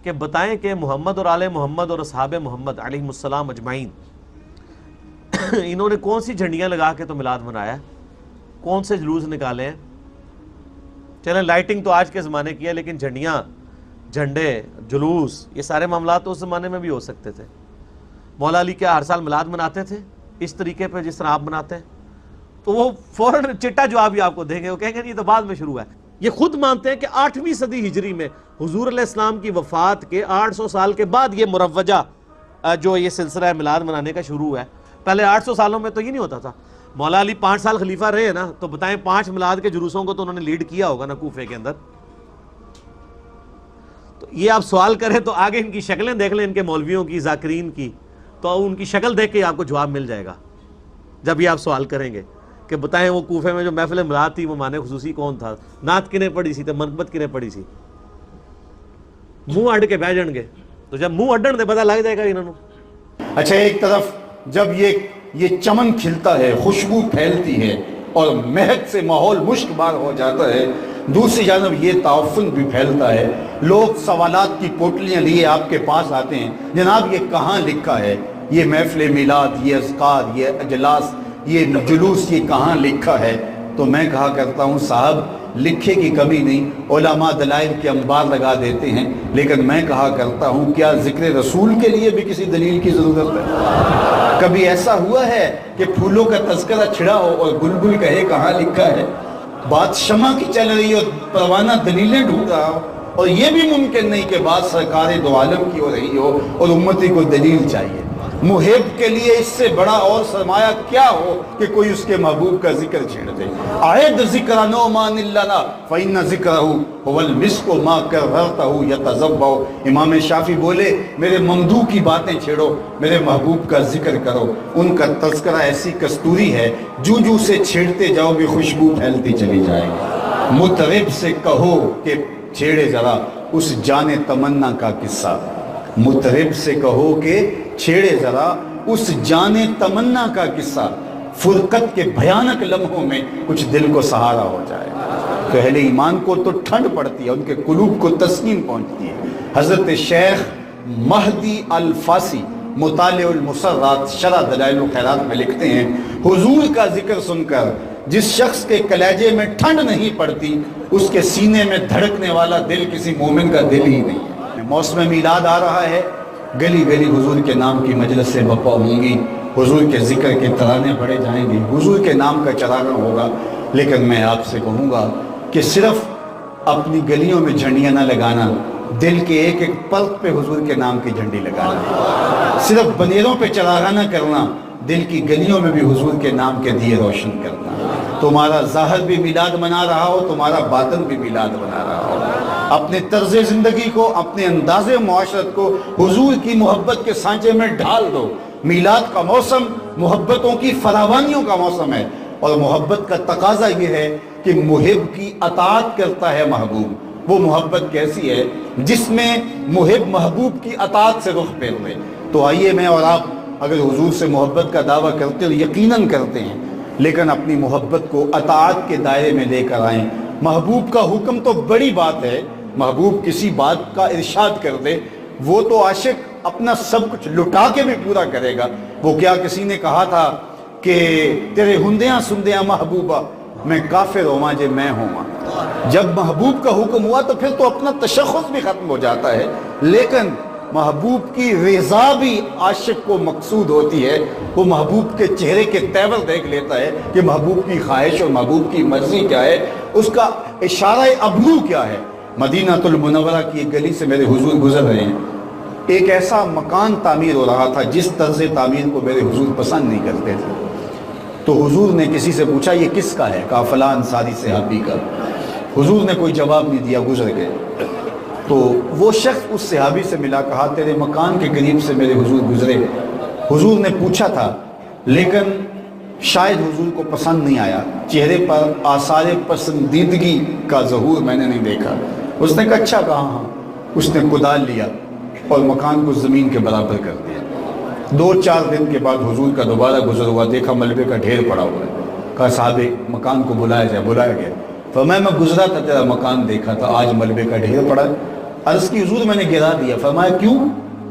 کہ بتائیں کہ محمد اور آل محمد اور اصحاب محمد علیہ السلام اجمعین انہوں نے کون سی جھنڈیاں لگا کے تو میلاد منایا ہے؟ کون سے جلوس نکالے ہیں؟ چلیں لائٹنگ تو آج کے زمانے کی ہے، لیکن جھنڈیاں، جھنڈے، جلوس، یہ سارے معاملات تو اس زمانے میں بھی ہو سکتے تھے۔ مولا علی کیا ہر سال میلاد مناتے تھے اس طریقے پہ جس طرح آپ مناتے ہیں؟ تو وہ فوراً چٹا جواب بھی آپ کو دیں گے، وہ کہیں گے یہ تو بعد میں شروع ہے۔ یہ خود مانتے ہیں کہ 8ویں صدی ہجری میں حضور علیہ السلام کی وفات کے 800 سال کے بعد یہ مروجہ جو یہ سلسلہ میلاد منانے کا شروع ہے۔ پہلے 800 سالوں میں تو یہ نہیں ہوتا تھا۔ مولا علی 5 سال خلیفہ رہے ہیں نا، تو بتائیں 5 میلاد کے جلوسوں کو تو انہوں نے لیڈ کیا ہوگا نا کوفے کے اندر۔ تو یہ آپ سوال کریں تو آگے ان کی شکلیں دیکھ لیں، ان کے مولویوں کی، ذاکرین کی، تو ان کی شکل دیکھ کے آپ کو جواب مل جائے گا جب یہ آپ سوال کریں گے کہ بتائیں وہ کوفے میں جو محفل میلاد تھی وہ معنی خصوصی کون تھا، نعت کنے پڑھی سی تو منقبت کنے پڑھی سی؟ منہ اڈ کے بہ جان گے، تو جب منہ اڈن دے پتہ لگ جائے گا انہوں نے۔ اچھا، ایک طرف جب یہ چمن کھلتا ہے، خوشبو پھیلتی ہے اور مہک سے ماحول مشک بار ہو جاتا ہے، دوسری جانب یہ تعفن بھی پھیلتا ہے۔ لوگ سوالات کی پوٹلیاں لیے آپ کے پاس آتے ہیں، جناب یہ کہاں لکھا ہے؟ یہ محفل میلاد، یہ اذکار، یہ اجلاس، یہ جلوس، یہ کہاں لکھا ہے؟ تو میں کہا کرتا ہوں صاحب لکھے کی کمی نہیں، علماء دلائل کے انبار لگا دیتے ہیں، لیکن میں کہا کرتا ہوں کیا ذکر رسول کے لیے بھی کسی دلیل کی ضرورت ہے؟ کبھی ایسا ہوا ہے کہ پھولوں کا تذکرہ چھڑا ہو اور بلبل کہے کہاں لکھا ہے؟ بات شمع کی چل رہی اور پروانہ دلیلیں ڈھونڈ رہا ہو، اور یہ بھی ممکن نہیں کہ بات سرکار دو عالم کی ہو رہی ہو اور امتی کو دلیل چاہیے۔ محب کے لیے اس سے بڑا اور سرمایہ کیا ہو کہ کوئی اس کے محبوب کا ذکر چھیڑ دے۔ عید ذکر نعمان لنا فإن ذکرہ هو المسک ما کررتہ یتذبع۔ امام شافعی بولے میرے ممدوح کی باتیں چھیڑو، میرے محبوب کا ذکر کرو، ان کا تذکرہ ایسی کستوری ہے جو جو سے چھیڑتے جاؤ گے خوشبو پھیلتی چلی جائے گی۔ مطرب سے کہو کہ چھیڑے ذرا اس جان تمنا کا قصہ، مطرب سے کہو کہ چھیڑے ذرا اس جان تمنا کا قصہ، فرقت کے بھیانک لمحوں میں کچھ دل کو سہارا ہو جائے۔ تو اہل ایمان کو تو ٹھنڈ پڑتی ہے، ان کے قلوب کو تسکین پہنچتی ہے۔ حضرت شیخ مہدی الفاسی مطالع المسرات شرح دلائل الخیرات میں لکھتے ہیں حضور کا ذکر سن کر جس شخص کے کلیجے میں ٹھنڈ نہیں پڑتی، اس کے سینے میں دھڑکنے والا دل کسی مومن کا دل ہی نہیں ہے۔ موسم میلاد آ رہا ہے، گلی گلی حضور کے نام کی مجلس سے بپا ہوں گی، حضور کے ذکر کے ترانے پڑھے جائیں گے، حضور کے نام کا چراغاں ہوگا۔ لیکن میں آپ سے کہوں گا کہ صرف اپنی گلیوں میں جھنڈیاں نہ لگانا، دل کے ایک ایک پرت پہ حضور کے نام کی جھنڈی لگانا، صرف بنیروں پہ چراغاں نہ کرنا، دل کی گلیوں میں بھی حضور کے نام کے دیے روشن کرنا۔ تمہارا ظاہر بھی میلاد منا رہا ہو، تمہارا باطن بھی میلاد منا رہا ہو۔ اپنے طرز زندگی کو، اپنے انداز معاشرت کو حضور کی محبت کے سانچے میں ڈھال دو۔ میلاد کا موسم محبتوں کی فراوانیوں کا موسم ہے، اور محبت کا تقاضا یہ ہے کہ محب کی اطاعت کرتا ہے محبوب۔ وہ محبت کیسی ہے جس میں محب محبوب کی اطاعت سے رخ پھیر لے۔ تو آئیے میں اور آپ اگر حضور سے محبت کا دعویٰ کرتے اور یقیناً کرتے ہیں، لیکن اپنی محبت کو اطاعت کے دائرے میں لے کر آئیں۔ محبوب کا حکم تو بڑی بات ہے، محبوب کسی بات کا ارشاد کر دے وہ تو عاشق اپنا سب کچھ لٹا کے بھی پورا کرے گا۔ وہ کیا کسی نے کہا تھا کہ تیرے ہندیاں سندیاں محبوبہ میں کافر ہوا جے میں ہوا۔ جب محبوب کا حکم ہوا تو پھر تو اپنا تشخص بھی ختم ہو جاتا ہے، لیکن محبوب کی رضا بھی عاشق کو مقصود ہوتی ہے۔ وہ محبوب کے چہرے کے تیور دیکھ لیتا ہے کہ محبوب کی خواہش اور محبوب کی مرضی کیا ہے، اس کا اشارہ ابرو کیا ہے۔ مدینہ المنورہ کی ایک گلی سے میرے حضور گزر رہے ہیں، ایک ایسا مکان تعمیر ہو رہا تھا جس طرز تعمیر کو میرے حضور پسند نہیں کرتے تھے۔ تو حضور نے کسی سے پوچھا یہ کس کا ہے؟ کہا فلاں انصاری صحابی کا۔ حضور نے کوئی جواب نہیں دیا، گزر گئے۔ تو وہ شخص اس صحابی سے ملا، کہا تیرے مکان کے قریب سے میرے حضور گزرے، حضور نے پوچھا تھا لیکن شاید حضور کو پسند نہیں آیا، چہرے پر آثار پسندیدگی کا ظہور میں نے نہیں دیکھا۔ اس نے کہا اچھا کہا ہاں۔ اس نے کدال لیا اور مکان کو زمین کے برابر کر دیا۔ 2-4 دن کے بعد حضور کا دوبارہ گزر ہوا، دیکھا ملبے کا ڈھیر پڑا ہوا ہے۔ کہا صاحب مکان کو بلایا جائے، بلایا گیا۔ فرمایا میں گزرا تھا تیرا مکان دیکھا تھا، آج ملبے کا ڈھیر پڑا ہے۔ عرض کی حضور میں نے گرا دیا. فرمایا کیوں؟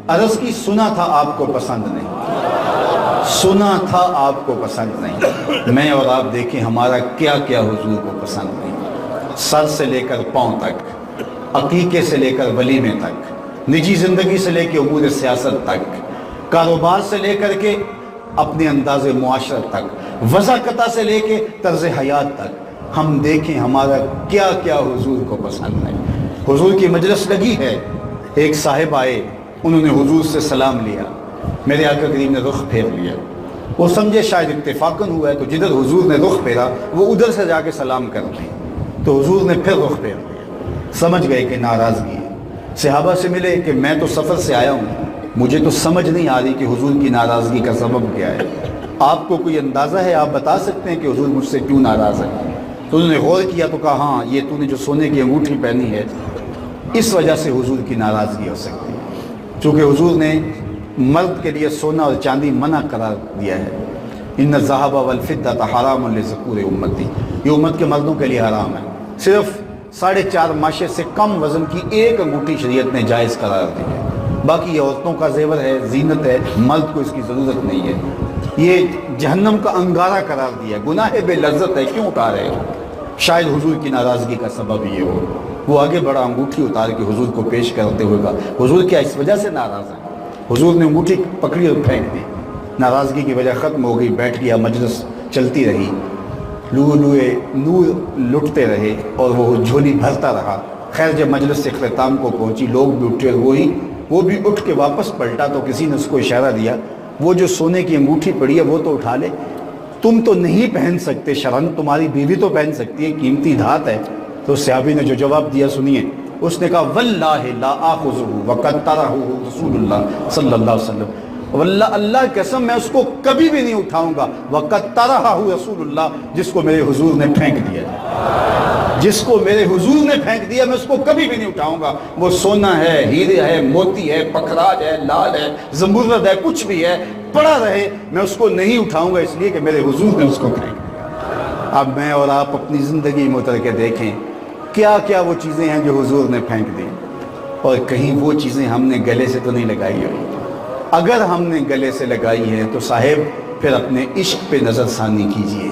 عرض کی سنا تھا آپ کو پسند نہیں, سنا تھا آپ کو پسند نہیں. میں اور آپ دیکھیں ہمارا کیا کیا حضور کو پسند نہیں. سر سے لے کر پاؤں تک, عقیقے سے لے کر ولیمے تک, نجی زندگی سے لے کے امور سیاست تک, کاروبار سے لے کر کے اپنے انداز معاشرت تک, وضاقتہ سے لے کے طرز حیات تک, ہم دیکھیں ہمارا کیا کیا حضور کو پسند نہیں. حضور کی مجلس لگی ہے, ایک صاحب آئے, انہوں نے حضور سے سلام لیا, میرے آقا کریم نے رخ پھیر لیا. وہ سمجھے شاید اتفاقاً ہوا ہے تو جدھر حضور نے رخ پھیرا وہ ادھر سے جا کے سلام کر لیں, تو حضور نے پھر رخ پھیر لیا. سمجھ گئے کہ ناراضگی ہے. صحابہ سے ملے کہ میں تو سفر سے آیا ہوں, مجھے تو سمجھ نہیں آ رہی کہ حضور کی ناراضگی کا سبب کیا ہے. آپ کو کوئی اندازہ ہے, آپ بتا سکتے ہیں کہ حضور مجھ سے کیوں ناراض ہے؟ تو انہوں نے غور کیا تو کہا ہاں یہ تو نے جو سونے کی انگوٹھی پہنی ہے اس وجہ سے حضور کی ناراضگی ہو سکتی ہے. چونکہ حضور نے مرد کے لیے سونا اور چاندی منع قرار دیا ہے. ان الذهب والفضة حرام لذکور امتی, یہ امت کے مردوں کے لیے حرام ہے. صرف 4.5 ماشے سے کم وزن کی ایک انگوٹھی شریعت نے جائز قرار دی ہے. باقی یہ عورتوں کا زیور ہے, زینت ہے, مرد کو اس کی ضرورت نہیں ہے. یہ جہنم کا انگارہ قرار دیا, گناہ بے لذت ہے, کیوں اٹھا رہے ہو؟ شاید حضور کی ناراضگی کا سبب یہ ہو. وہ آگے بڑا انگوٹھی اتار کے حضور کو پیش کرتے ہوئے کہا حضور کیا اس وجہ سے ناراض ہے؟ حضور نے انگوٹھی پکڑی اور پھینک دی. ناراضگی کی وجہ ختم ہو گئی, بیٹھ گیا, مجلس چلتی رہی, لؤلؤے نور لٹتے رہے اور وہ جھولی بھرتا رہا. خیر جب مجلس سے اختتام کو پہنچی, لوگ بھی اٹھے, وہ بھی اٹھ کے واپس پلٹا تو کسی نے اس کو اشارہ دیا وہ جو سونے کی انگوٹھی پڑی ہے وہ تو اٹھا لے, تم تو نہیں پہن سکتے شرن, تمہاری بیوی تو پہن سکتی ہے, قیمتی دھات ہے. تو صحابی نے جو جواب دیا سنیے, اس نے کہا واللہ لا آخذہ وقد ترہ رسول اللہ صلی اللہ علیہ وسلم, واللہ اللہ قسم میں اس کو کبھی بھی نہیں اٹھاؤں گا, وقد ترہ رسول اللہ, جس کو میرے حضور نے پھینک دیا, جس کو میرے حضور نے پھینک دیا میں اس کو کبھی بھی نہیں اٹھاؤں گا. وہ سونا ہے, ہیرے ہے, موتی ہے, پکھراج ہے, لال ہے, زمرد ہے, کچھ بھی ہے, پڑا رہے, میں اس کو نہیں اٹھاؤں گا اس لیے کہ میرے حضور نے اس کو پھینک دیا. اب میں اور آپ اپنی زندگی میں اتر کے دیکھیں کیا کیا وہ چیزیں ہیں جو حضور نے پھینک دیں, اور کہیں وہ چیزیں ہم نے گلے سے تو نہیں لگائی ہوئی. اگر ہم نے گلے سے لگائی ہے تو صاحب پھر اپنے عشق پہ نظر ثانی کیجئے,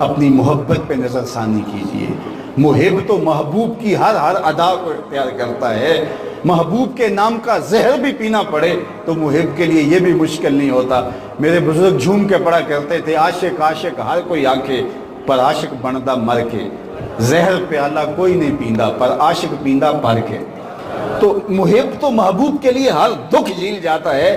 اپنی محبت پہ نظر ثانی کیجئے. محب تو محبوب کی ہر ادا کو اختیار کرتا ہے. محبوب کے نام کا زہر بھی پینا پڑے تو محب کے لیے یہ بھی مشکل نہیں ہوتا. میرے بزرگ جھوم کے پڑھا کرتے تھے عاشق عاشق ہر کوئی آنکھے, پر عاشق بندا مر کے, زہر پیالہ کوئی نہیں پیندا پر عاشق پیندا پر کے. تو محب تو محبوب کے لیے ہر دکھ جھیل جاتا ہے.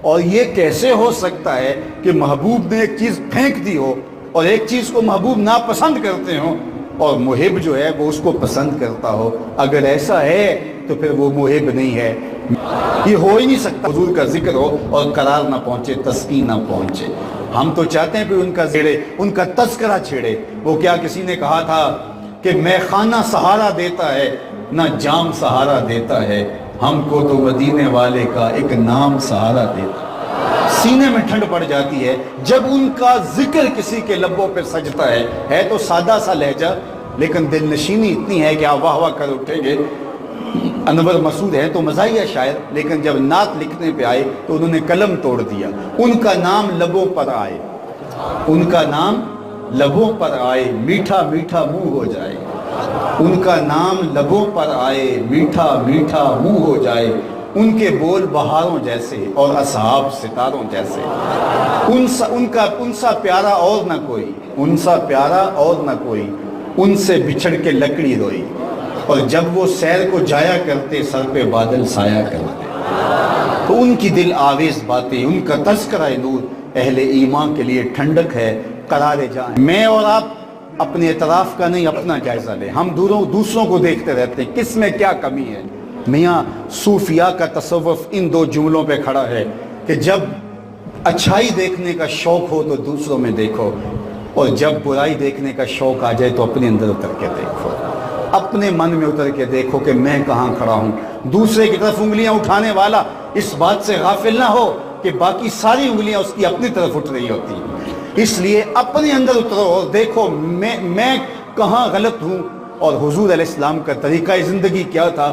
اور یہ کیسے ہو سکتا ہے کہ محبوب نے ایک چیز پھینک دی ہو اور ایک چیز کو محبوب ناپسند کرتے ہوں اور محب جو ہے وہ اس کو پسند کرتا ہو؟ اگر ایسا ہے تو پھر وہ محب نہیں ہے. یہ ہو ہی نہیں سکتا. حضور کا ذکر ہو اور قرار نہ پہنچے, تسکین نہ پہنچے. ہم تو چاہتے ہیں کہ ان کا زیرے, ان کا تذکرہ چھیڑے. وہ کیا کسی نے کہا تھا کہ میں خانہ سہارا دیتا ہے نہ جام سہارا دیتا ہے, ہم کو تو مدینے والے کا ایک نام سہارا دیتا ہے. سینے میں ٹھنڈ پڑ جاتی ہے جب ان کا ذکر کسی کے لبوں پہ سجتا ہے تو سادہ سا لہجہ لیکن دل نشینی اتنی ہے کہ آپ واہ واہ کر اٹھیں گے. انور مسعود ہے تو مزاحیہ شاعر, لیکن جب نعت لکھنے پہ آئے تو انہوں نے قلم توڑ دیا. ان کا نام لبوں پر آئے, ان کا نام لبوں پر آئے, میٹھا میٹھا منہ ہو جائے. ان کا نام لبوں پر آئے, میٹھا میٹھا منہ ہو جائے. ان کے بول بہاروں جیسے اور اصحاب ستاروں جیسے. ان سا پیارا اور نہ کوئی, ان سا پیارا اور نہ کوئی, ان سے بچھڑ کے لکڑی روئی. اور جب وہ سیر کو جایا کرتے سر پہ بادل سایہ کرتے. تو ان کی دل آویز باتیں, ان کا تذکرہ نور اہل ایمان کے لیے ٹھنڈک ہے, قرار جان. میں اور آپ اپنے اعتراف کا نہیں اپنا جائزہ لیں. ہم دوسروں کو دیکھتے رہتے ہیں کس میں کیا کمی ہے. میاں صوفیاء کا تصوف ان 2 جملوں پہ کھڑا ہے کہ جب اچھائی دیکھنے کا شوق ہو تو دوسروں میں دیکھو, اور جب برائی دیکھنے کا شوق آ جائے تو اپنے اندر اتر کے دیکھو. اپنے من میں اتر کے دیکھو کہ میں کہاں کھڑا ہوں. دوسرے کی طرف انگلیاں اٹھانے والا اس بات سے غافل نہ ہو کہ باقی ساری انگلیاں اس کی اپنی طرف اٹھ رہی ہوتی ہیں. اس لیے اپنے اندر اترو اور دیکھو میں کہاں غلط ہوں اور حضور علیہ السلام کا طریقہ زندگی کیا تھا.